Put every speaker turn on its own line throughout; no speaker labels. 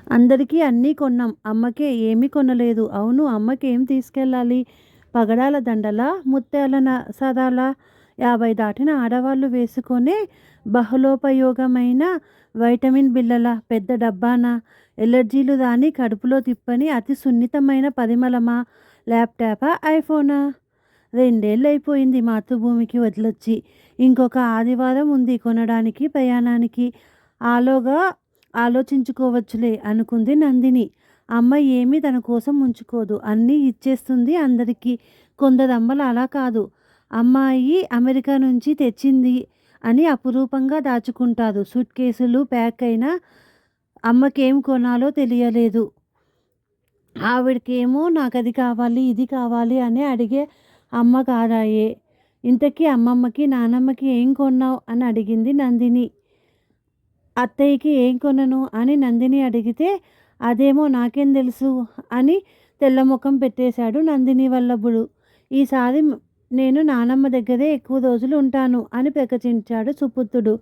అందరికీ అన్నీ కొన్నాం. అమ్మకే ఏమీ కొనలేదు. అవును, అమ్మకేం తీసుకెళ్ళాలి? పగడాల దండలా? ముత్యాల సరాలా? 50 దాటిన ఆడవాళ్ళు వేసుకునే బహుళోపయోగమైన వైటమిన్ బిళ్ళలా? పెద్ద డబ్బానా? ఎలర్జీలు రాని కడుపులో తిప్పని అతి సున్నితమైన పరిమళమా? ల్యాప్‌టాపా? ఐఫోనా? 2 ఏళ్లయిపోయింది మాతృభూమికి వదిలొచ్చి. ఇంకొక ఆదివారం ఉంది కొనడానికి, ప్రయాణానికి. ఆలోగా ఆలోచించుకోవచ్చులే అనుకుంది నందిని. అమ్మ ఏమీ తన కోసం ఉంచుకోదు. అన్నీ ఇచ్చేస్తుంది అందరికీ. కొందరమ్మలు అలా కాదు. అమ్మాయి అమెరికా నుంచి తెచ్చింది అని అపురూపంగా దాచుకుంటారు. సూట్ కేసులు ప్యాక్ అయినా అమ్మకేం కొనాలో తెలియలేదు. ఆవిడకేమో నాకది కావాలి, ఇది కావాలి అని అడిగే అమ్మ కాదాయె. ఇంతకీ అమ్మమ్మకి, నానమ్మకి ఏం కొన్నావు అని అడిగింది నందిని. అత్తయ్యకి ఏం కొనను అని నందిని అడిగితే, అదేమో నాకేం తెలుసు అని తెల్లముఖం పెట్టేశాడు నందిని వల్లభుడు. ఈసారి నేను నానమ్మ దగ్గరే ఎక్కువ రోజులు ఉంటాను అని ప్రకటించాడు సుపుత్రుడు.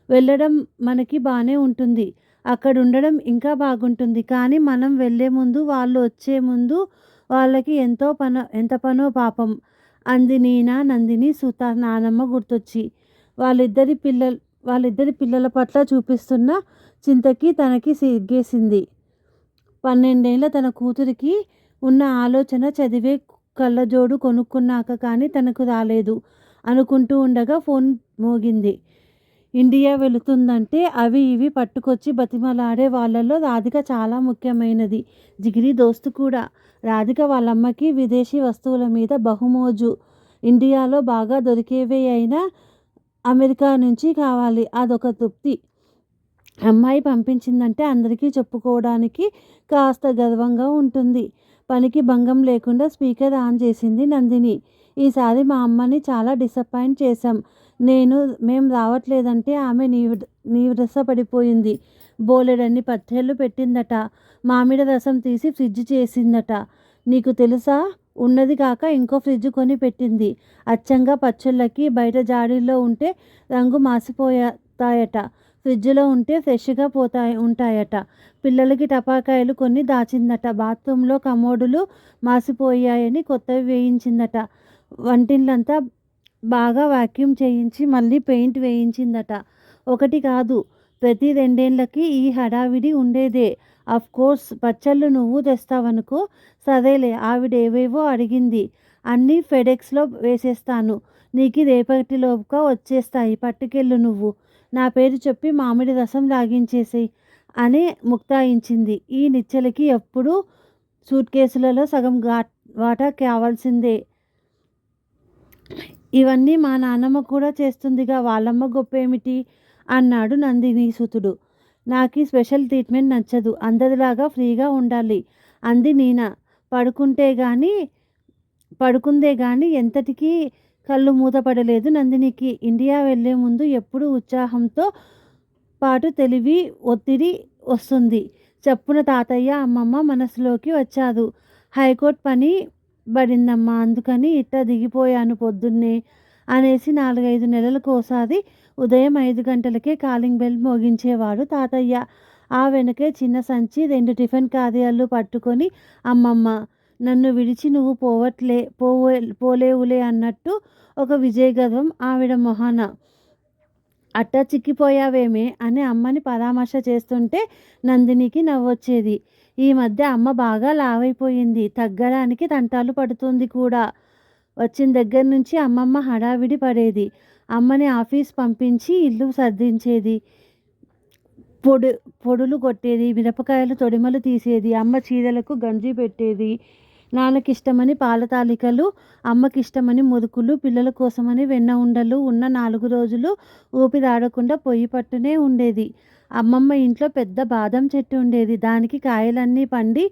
వెళ్ళడం మనకి బానే ఉంటుంది. అక్కడుండడం ఇంకా బాగుంటుంది. కానీ మనం వెళ్ళే ముందు, వాళ్ళు వచ్చే ముందు వాళ్ళకి ఎంత పనో పాపం అంది నీనా నందిని సుత నానమ్మ గుర్తొచ్చి. వాళ్ళిద్దరి పిల్లల పట్ల చూపిస్తున్న చింతకి తనకి సిగ్గేసింది. 12 ఏళ్ల తన కూతురికి ఉన్న ఆలోచన చదివే కళ్ళజోడు కొనుక్కున్నాక కానీ తనకు రాలేదు అనుకుంటూ ఉండగా ఫోన్ మోగింది. ఇండియా వెళుతుందంటే అవి ఇవి పట్టుకొచ్చి బతిమలాడే వాళ్ళలో రాధిక చాలా ముఖ్యమైనది. జిగిరి దోస్తు కూడా. రాధిక వాళ్ళమ్మకి విదేశీ వస్తువుల మీద బహుమోజు. ఇండియాలో బాగా దొరికేవే అయినా అమెరికా నుంచి కావాలి. అదొక తృప్తి. అమ్మాయి పంపించిందంటే అందరికీ చెప్పుకోవడానికి కాస్త గర్వంగా ఉంటుంది. పనికి భంగం లేకుండా స్పీకర్ ఆన్ చేసింది నందిని. ఈసారి మా అమ్మని చాలా డిసప్పాయింట్ చేశాం. మేం రావట్లేదంటే ఆమె నీరసపడిపోయింది. బోలెడన్ని పచ్చళ్ళు పెట్టిందట. మామిడి రసం తీసి ఫ్రిడ్జ్ చేసిందట. నీకు తెలుసా? ఉన్నది కాక ఇంకో ఫ్రిడ్జ్ కొని పెట్టింది. అచ్చంగా పచ్చళ్ళకి బయట జాడీల్లో ఉంటే రంగు మాసిపోతాయట. ఫ్రిడ్జ్లో ఉంటే ఫ్రెష్గా ఉంటాయట. పిల్లలకి టపాకాయలు కొన్ని దాచిందట. బాత్రూంలో కమోడులు మాసిపోయాయని కొత్తవి వేయించిందట. వంటిల్లంతా బాగా వాక్యూమ్ చేయించి మళ్ళీ పెయింట్ వేయించిందట. ఒకటి కాదు, ప్రతి 2 ఏళ్లకి ఈ హడావిడి ఉండేదే. అఫ్కోర్స్ పచ్చళ్ళు నువ్వు తెస్తావనుకో. సరేలే, ఆవిడేవేవో అడిగింది. అన్నీ ఫెడెక్స్లో వేసేస్తాను. నీకు రేపటిలోగా వచ్చేస్తాయి. పట్టుకెళ్ళు నువ్వు. నా పేరు చెప్పి మామిడి రసం లాగించేసేయ్ అని ముక్తాయించింది. ఈ నిచ్చెలకి ఎప్పుడూ సూట్ కేసులలో సగం వాటా కావాల్సిందే. ఇవన్నీ మా నాన్నమ్మ కూడా చేస్తుందిగా, వాళ్ళమ్మ గొప్పేమిటి అన్నాడు నందిని సుతుడు. నాకీ స్పెషల్ ట్రీట్మెంట్ నచ్చదు. అందరిలాగా ఫ్రీగా ఉండాలి అంది నీనా. పడుకుందే గాని ఎంతటికీ కళ్ళు మూతపడలేదు నందినికి. ఇండియా వెళ్లే ముందు ఎప్పుడూ ఉత్సాహంతో పాటు తెలివి, ఒత్తిడి వస్తుంది. చప్పున తాతయ్య, అమ్మమ్మ మనసులోకి వచ్చారు. హైకోర్టు పని బడిందమ్మా, అందుకని ఇట్ట దిగిపోయాను పొద్దున్నే అనేసి 4-5 నెలలకోసారి ఉదయం 5 గంటలకే కాలింగ్ బెల్ మోగించేవాడు తాతయ్య. ఆ వెనకే చిన్న సంచి, 2 టిఫిన్ క్యారియర్లు పట్టుకొని అమ్మమ్మ, నన్ను విడిచి నువ్వు పోలేవులే అన్నట్టు ఒక విజయగర్వం ఆవిడ మొహాన. అట్టా చిక్కిపోయావేమే అని అమ్మని పరామర్శ చేస్తుంటే నందినికి నవ్వొచ్చేది. ఈ మధ్య అమ్మ బాగా లావైపోయింది. తగ్గడానికి తంటాలు పడుతుంది కూడా. వచ్చిన దగ్గర నుంచి అమ్మమ్మ హడావిడి పడేది. అమ్మని ఆఫీస్ పంపించి ఇల్లు సర్దించేది. పొడులు కొట్టేది. మిరపకాయలు తొడిమలు తీసేది. అమ్మ చీరలకు గంజి పెట్టేది. నాన్నకిష్టమని పాల తాలికలు, అమ్మకిష్టమని మురుకులు, పిల్లల కోసమని వెన్న ఉండలు. ఉన్న 4 రోజులు ఊపిరాడకుండా పొయ్యి పట్టునే ఉండేది. అమ్మమ్మ ఇంట్లో పెద్ద బాదం చెట్టు ఉండేది. దానికి కాయలన్నీ పండి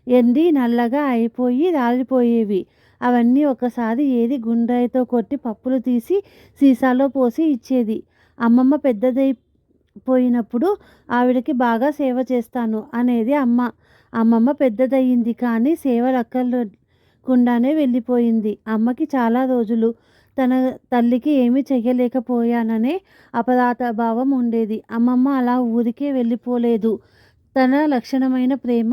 ఎండి నల్లగా అయిపోయి రాలిపోయేవి. అవన్నీ ఒకసారి ఏరి గుండ్రాయితో కొట్టి పప్పులు తీసి సీసాలో పోసి ఇచ్చేది. అమ్మమ్మ పెద్దదైపోయినప్పుడు ఆవిడకి బాగా సేవ చేస్తాను అనేది అమ్మ. అమ్మమ్మ పెద్దదయ్యింది కానీ సేవలక్కర్లేకుండానే వెళ్ళిపోయింది. అమ్మకి చాలా రోజులు తన తల్లికి ఏమీ చెయ్యలేకపోయాననే అపరాధభావం ఉండేది. అమ్మమ్మ అలా ఊరికే వెళ్ళిపోలేదు. తన లక్షణమైన ప్రేమ,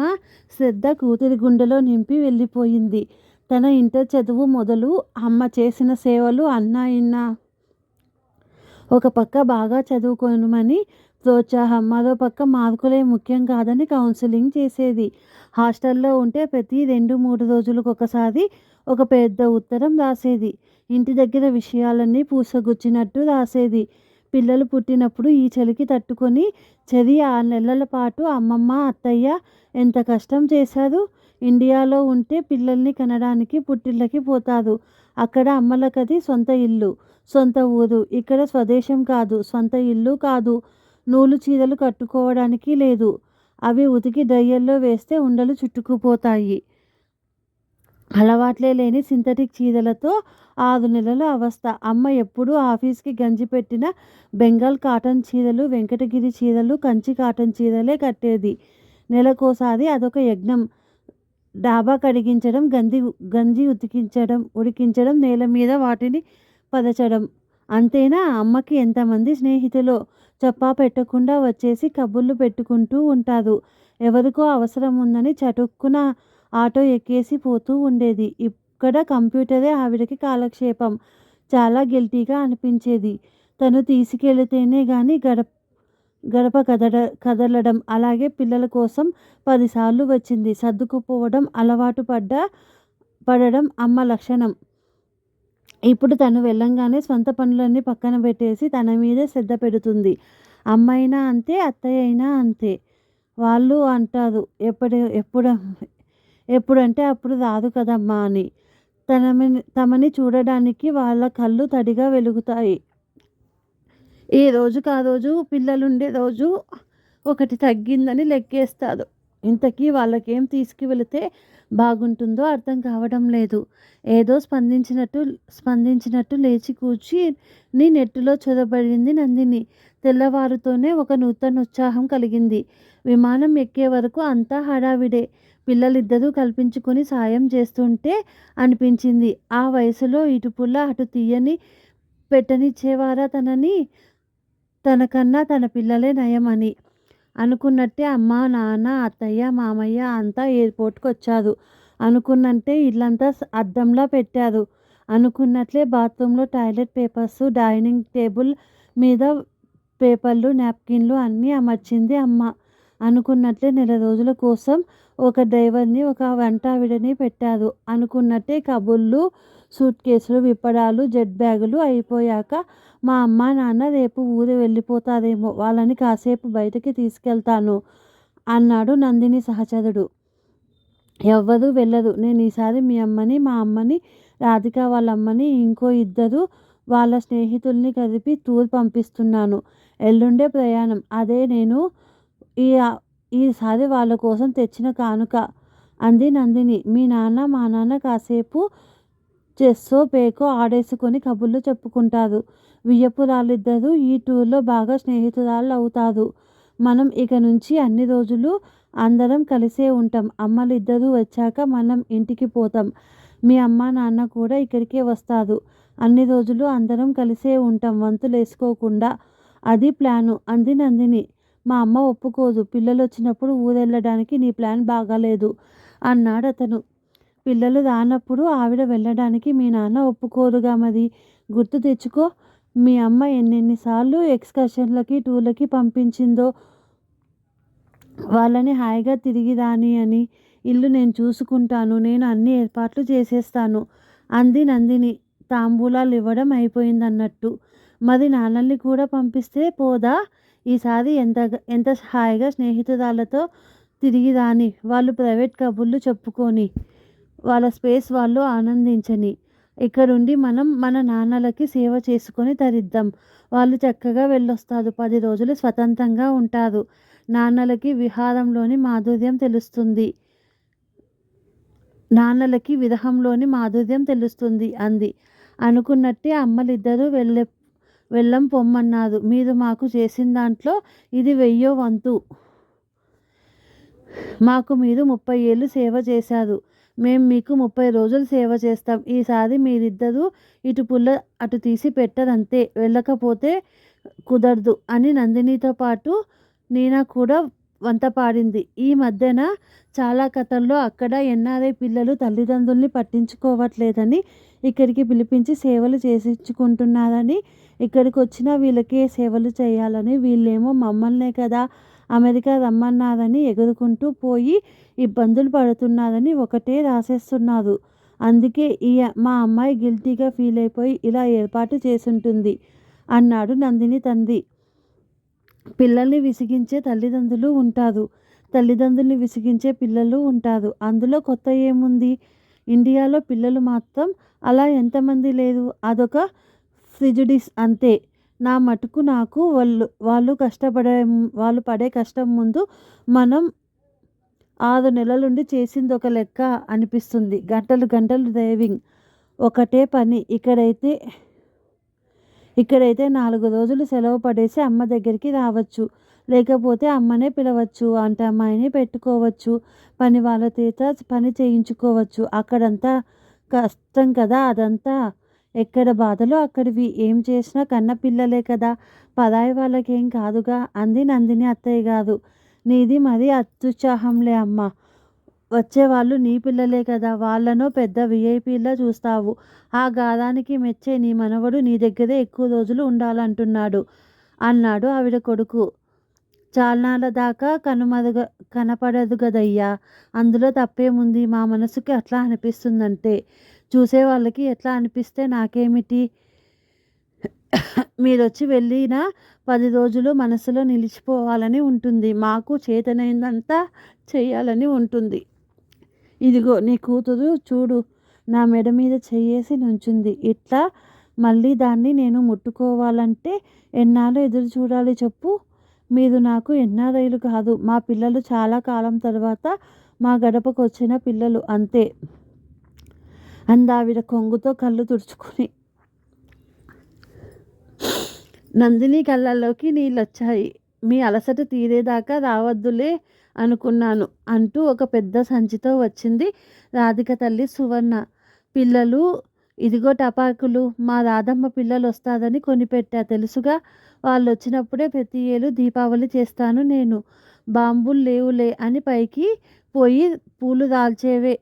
శ్రద్ధ కూతురి గుండెలో నింపి వెళ్ళిపోయింది. తన ఇంటర్ చదువు మొదలు, అమ్మ చేసిన సేవలు అన్నా ఇన్నా ఒక పక్క బాగా చదువుకోమని ప్రోత్సాహం, మరో పక్క మార్కులే ముఖ్యం కాదని కౌన్సిలింగ్ చేసేది. హాస్టల్లో ఉంటే ప్రతి 2-3 రోజులకు ఒకసారి ఒక పెద్ద ఉత్తరం రాసేది. ఇంటి దగ్గర విషయాలన్నీ పూసగుచ్చినట్టు రాసేది. పిల్లలు పుట్టినప్పుడు ఈ చలికి తట్టుకొని చది 6 నెలల పాటు అమ్మమ్మ, అత్తయ్య ఎంత కష్టం చేశారు. ఇండియాలో ఉంటే పిల్లల్ని కనడానికి పుట్టిళ్ళకి పోతారు. అక్కడ అమ్మలకది సొంత ఇల్లు, సొంత ఊరు. ఇక్కడ స్వదేశం కాదు, సొంత ఇల్లు కాదు. నూలు చీరలు కట్టుకోవడానికి లేదు. అవి ఉతికి డ్రయ్యర్లో వేస్తే ఉండలు చుట్టుకుపోతాయి. అలవాట్లే లేని సింథటిక్ చీరలతో 6 నెలల అవస్థ. అమ్మ ఎప్పుడూ ఆఫీస్కి గంజి పెట్టిన బెంగాల్ కాటన్ చీరలు, వెంకటగిరి చీరలు, కంచి కాటన్ చీరలే కట్టేది. నెలకోసారి అదొక యజ్ఞం. డాబా కడిగించడం, గంజి ఉడికించడం, నేల మీద వాటిని పరచడం. అంతేనా? అమ్మకి ఎంతమంది స్నేహితులో చెప్పా పెట్టకుండా వచ్చేసి కబుర్లు పెట్టుకుంటూ ఉంటారు. ఎవరికో అవసరం ఉందని చటుక్కున ఆటో ఎక్కేసి పోతూ ఉండేది. ఇక్కడ కంప్యూటరే ఆవిడకి కాలక్షేపం. చాలా గిల్టీగా అనిపించేది. తను తీసుకెళితేనే గాని గడప కదలడం. అలాగే పిల్లల కోసం 10 సార్లు వచ్చింది. సర్దుకుపోవడం అలవాటు పడడం అమ్మ లక్షణం. ఇప్పుడు తను వెళ్ళంగానే స్వంత పనులన్నీ పక్కన పెట్టేసి తన మీదే శ్రద్ధ పెడుతుంది. అమ్మైనా అంతే, అత్తయ్య అయినా అంతే. వాళ్ళు అంటారు ఎప్పుడంటే అప్పుడు రాదు కదమ్మా అని. తమని చూడడానికి వాళ్ళ కళ్ళు తడిగా వెలుగుతాయి. ఏ రోజుకు ఆ రోజు పిల్లలుండే రోజు ఒకటి తగ్గిందని లెక్కేస్తారు. ఇంతకీ వాళ్ళకేం తీసుకువెళితే బాగుంటుందో అర్థం కావడం లేదు. ఏదో స్పందించినట్టు లేచి కూర్చుని నెట్టులో చొరబడింది నందిని. తెల్లవారుతోనే ఒక నూతనోత్సాహం కలిగింది. విమానం ఎక్కే వరకు అంతా హడావిడే. పిల్లలిద్దరూ కల్పించుకొని సాయం చేస్తుంటే అనిపించింది, ఆ వయసులో ఇటు పుల్ల అటు తీయని పెట్టనిచ్చేవారా తనని? తనకన్నా తన పిల్లలే నయం అని. అనుకున్నట్టే అమ్మ, నాన్న, అత్తయ్య, మామయ్య అంతా ఎయిర్పోర్ట్కి వచ్చారు. అనుకున్నట్టే ఇల్లంతా అద్దంలా పెట్టారు. అనుకున్నట్లే బాత్రూంలో టాయిలెట్ పేపర్స్, డైనింగ్ టేబుల్ మీద పేపర్లు, నాప్కిన్లు అన్నీ అమర్చింది అమ్మ. అనుకున్నట్లే 4 రోజుల కోసం ఒక డ్రైవర్ని, ఒక వంటావిడని పెట్టారు. అనుకున్నట్టే కబుర్లు, సూట్ కేసులు విప్పడాలు, జెట్ బ్యాగులు అయిపోయాక మా అమ్మ నాన్న రేపు ఊరు వెళ్ళిపోతారేమో, వాళ్ళని కాసేపు బయటికి తీసుకెళ్తాను అన్నాడు నందిని సహచరుడు. ఎవ్వరూ వెళ్ళరు. నేను ఈసారి మీ అమ్మని, మా అమ్మని, రాధిక వాళ్ళ అమ్మని, ఇంకో 2 వాళ్ళ స్నేహితుల్ని కలిపి టూర్ పంపిస్తున్నాను. ఎల్లుండే ప్రయాణం. అదే నేను ఈసారి వాళ్ళ కోసం తెచ్చిన కానుక అంది నందిని. మీ నాన్న మా నాన్న కాసేపు చెస్సో పేకో ఆడేసుకొని కబుర్లు చెప్పుకుంటారు. వియ్యపురాలిద్దరూ ఈ టూర్లో బాగా స్నేహితురాళ్ళు అవుతారు. మనం ఇక నుంచి అన్ని రోజులు అందరం కలిసే ఉంటాం. అమ్మలిద్దరూ వచ్చాక మనం ఇంటికి పోతాం. మీ అమ్మ నాన్న కూడా ఇక్కడికే వస్తారు. అన్ని రోజులు అందరం కలిసే ఉంటాం వంతులేసుకోకుండా. అది ప్లాను అంది నందిని. మా అమ్మ ఒప్పుకోదు. పిల్లలొచ్చినప్పుడు ఊరెళ్ళడానికి నీ ప్లాన్ బాగాలేదు అన్నాడతను. పిల్లలు రానప్పుడు ఆవిడ వెళ్ళడానికి మీ నాన్న ఒప్పుకోరుగా మరి. గుర్తు తెచ్చుకో. మీ అమ్మ ఎన్నెన్నిసార్లు ఎక్స్కర్షన్లకి, టూర్లకి పంపించిందో. వాళ్ళని హాయిగా తిరిగి రాని అని. ఇల్లు నేను చూసుకుంటాను, నేను అన్ని ఏర్పాట్లు చేసేస్తాను అంది నందిని తాంబూలాలు ఇవ్వడం అయిపోయిందన్నట్టు. మరి నాన్నల్ని కూడా పంపిస్తే పోదా? ఈసారి ఎంత హాయిగా స్నేహితురాళ్ళతో తిరిగి రాని. వాళ్ళు ప్రైవేట్ కబుర్లు చెప్పుకొని, వాళ్ళ స్పేస్ వాళ్ళు ఆనందించని. ఇక్కడుండి మనం మన నాన్నలకి సేవ చేసుకొని తరిద్దాం. వాళ్ళు చక్కగా వెళ్ళొస్తారు. 10 రోజులు స్వతంత్రంగా ఉంటారు. నాన్నలకి విహారంలోని మాధుర్యం తెలుస్తుంది అంది. అనుకున్నట్టే అమ్మలిద్దరూ వెళ్ళం పొమ్మన్నారు. మీరు మాకు చేసిన దాంట్లో ఇది 1000వ వంతు. మాకు మీరు 30 ఏళ్ళు సేవ చేశారు. మేం మీకు 30 రోజులు సేవ చేస్తాం. ఈసారి మీరిద్దరూ ఇటు పుల్ల అటు తీసి పెట్టరంతే. వెళ్ళకపోతే కుదరదు అని నందినితో పాటు నీనా కూడా వంత పాడింది. ఈ మధ్యన చాలా కథల్లో అక్కడ ఎన్ఆర్ఐ పిల్లలు తల్లిదండ్రుల్ని పట్టించుకోవట్లేదని ఇక్కడికి పిలిపించి సేవలు చేసించుకుంటున్నారని, ఇక్కడికి వచ్చిన వీళ్ళకే సేవలు చేయాలని, వీళ్ళేమో మమ్మల్నే కదా అమెరికా రమ్మన్నారని ఎగురుకుంటూ పోయి ఇబ్బందులు పడుతున్నారని ఒకటే రాసేస్తున్నారు. అందుకే మా అమ్మాయి గిల్టీగా ఫీల్ అయిపోయి ఇలా ఏర్పాటు చేసుంటుంది అన్నాడు నందిని తండ్రి. పిల్లల్ని విసిగించే తల్లిదండ్రులు ఉంటారు, తల్లిదండ్రుల్ని విసిగించే పిల్లలు ఉంటారు. అందులో కొత్త ఏముంది? ఇండియాలో పిల్లలు మాత్రం అలా ఎంతమంది లేరు. అదొక ప్రిజుడిస్ అంతే. నా మటుకు నాకు వాళ్ళు పడే కష్టం ముందు మనం 6 నెలలుండి చేసింది ఒక లెక్క అనిపిస్తుంది. గంటలు గంటలు డ్రైవింగ్, ఒకటే పని. ఇక్కడైతే 4 రోజులు సెలవు పడేసి అమ్మ దగ్గరికి రావచ్చు, లేకపోతే అమ్మనే పిలవచ్చు, అమ్మాయిని పెట్టుకోవచ్చు, పని వాళ్ళ చేత పని చేయించుకోవచ్చు. అక్కడంతా కష్టం కదా. అదంతా ఎక్కడ బాధలో అక్కడివి. ఏం చేసినా కన్న పిల్లలే కదా, పరాయి వాళ్ళకేం కాదుగా అంది నందిని అత్తయ్య గారు. నీది మరీ అత్యుత్సాహంలే అమ్మ. వచ్చేవాళ్ళు నీ పిల్లలే కదా, వాళ్ళనో పెద్ద విఐపీలా చూస్తావు. ఆ గారానికి మెచ్చే నీ మనవడు నీ దగ్గరే ఎక్కువ రోజులు ఉండాలంటున్నాడు అన్నాడు ఆవిడ కొడుకు. చాలానాళ్ళ దాకా కనపడదు గదయ్యా, అందులో తప్పేముంది? మా మనసుకి అట్లా అనిపిస్తుందంటే. చూసేవాళ్ళకి ఎట్లా అనిపిస్తే నాకేమిటి? మీరొచ్చి వెళ్ళిన 10 రోజులు మనసులో నిలిచిపోవాలని ఉంటుంది, మాకు చేతనైందంతా చెయ్యాలని ఉంటుంది. ఇదిగో నీ కూతురు చూడు, నా మెడ మీద చెయ్యేసి నుంచుంది. ఇట్లా మళ్ళీ దాన్ని నేను ముట్టుకోవాలంటే ఎన్నాళ్ళు ఎదురు చూడాలి చెప్పు? మీరు నాకు ఎన్ఆర్ఐలు కాదు, మా పిల్లలు. చాలా కాలం తర్వాత మా గడపకు వచ్చిన పిల్లలు అంతే అందావిడ కొంగుతో కళ్ళు తుడుచుకుని. నందిని కళ్ళల్లోకి నీళ్ళొచ్చాయి. మీ అలసట తీరేదాకా రావద్దులే అనుకున్నాను అంటూ ఒక పెద్ద సంచితో వచ్చింది రాధిక తల్లి సువర్ణ. పిల్లలు, ఇదిగో టపాకులు. మా రాధమ్మ పిల్లలు వస్తాదని కొనిపెట్టా, తెలుసుగా. వాళ్ళు వచ్చినప్పుడే ప్రతి ఏళ్ళు దీపావళి చేస్తాను నేను. బాంబులు లేవులే అని పైకి పోయి పూలు దాల్చేవే.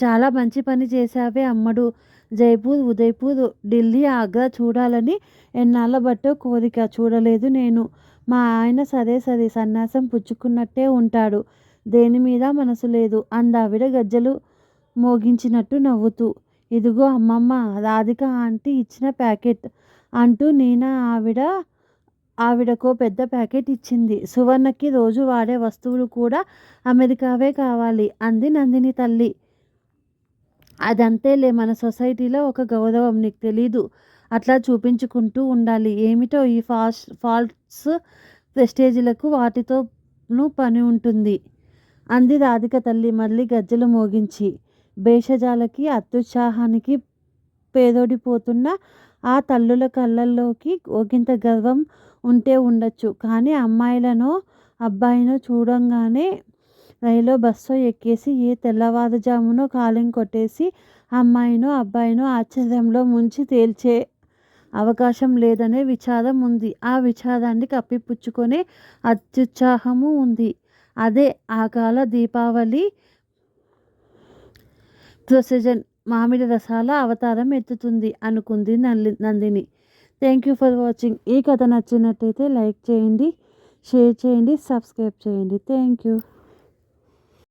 చాలా మంచి పని చేశావే అమ్మడు. జైపూర్, ఉదయ్పూర్, ఢిల్లీ, ఆగ్రా చూడాలని ఎన్నాళ్ళ బట్టో కోరిక, చూడలేదు నేను. మా ఆయన సరే సన్యాసం పుచ్చుకున్నట్టే ఉంటాడు, దేని మీద మనసు లేదు అందావిడ గజ్జలు మోగించినట్టు నవ్వుతూ. ఇదిగో అమ్మమ్మ, రాధిక ఆంటీ ఇచ్చిన ప్యాకెట్ అంటూ నీనా ఆవిడకో పెద్ద ప్యాకెట్ ఇచ్చింది. సువర్ణకి రోజు వాడే వస్తువులు కూడా అమెరికావే కావాలి అంది నందిని తల్లి. అదంతేలే, మన సొసైటీలో ఒక గౌరవం, నీకు తెలీదు. అట్లా చూపించుకుంటూ ఉండాలి. ఏమిటో ఈ ఫాల్స్ ప్రెస్టేజీలకు వాటితోనూ పని ఉంటుంది అంది రాధిక తల్లి మళ్ళీ గజ్జలు మోగించి. భేషజాలకి అత్యుత్సాహానికి పేదోడిపోతున్న ఆ తల్లుల కళ్ళల్లోకి ఒకంత గర్వం ఉంటే ఉండొచ్చు, కానీ అమ్మాయిలనో అబ్బాయినో చూడంగానే రైలో బస్సో ఎక్కేసి ఏ తెల్లవారుజామునో కాలింగ్ కొట్టేసి అమ్మాయినో అబ్బాయినో ఆశ్చర్యంలో ముంచి తేల్చే అవకాశం లేదనే విచారం ఉంది. ఆ విచారాన్ని కప్పిపుచ్చుకునే అత్యుత్సాహము ఉంది. అదే ఆ కాల దీపావళి ప్రొసెషన్ మామిడి రసాల అవతారం ఎత్తుతుంది అనుకుంది Nandini. Thank you for watching. ఈ కథ నచ్చినట్టయితే లైక్ చేయండి, షేర్ చేయండి, సబ్స్క్రైబ్ చేయండి. Thank you.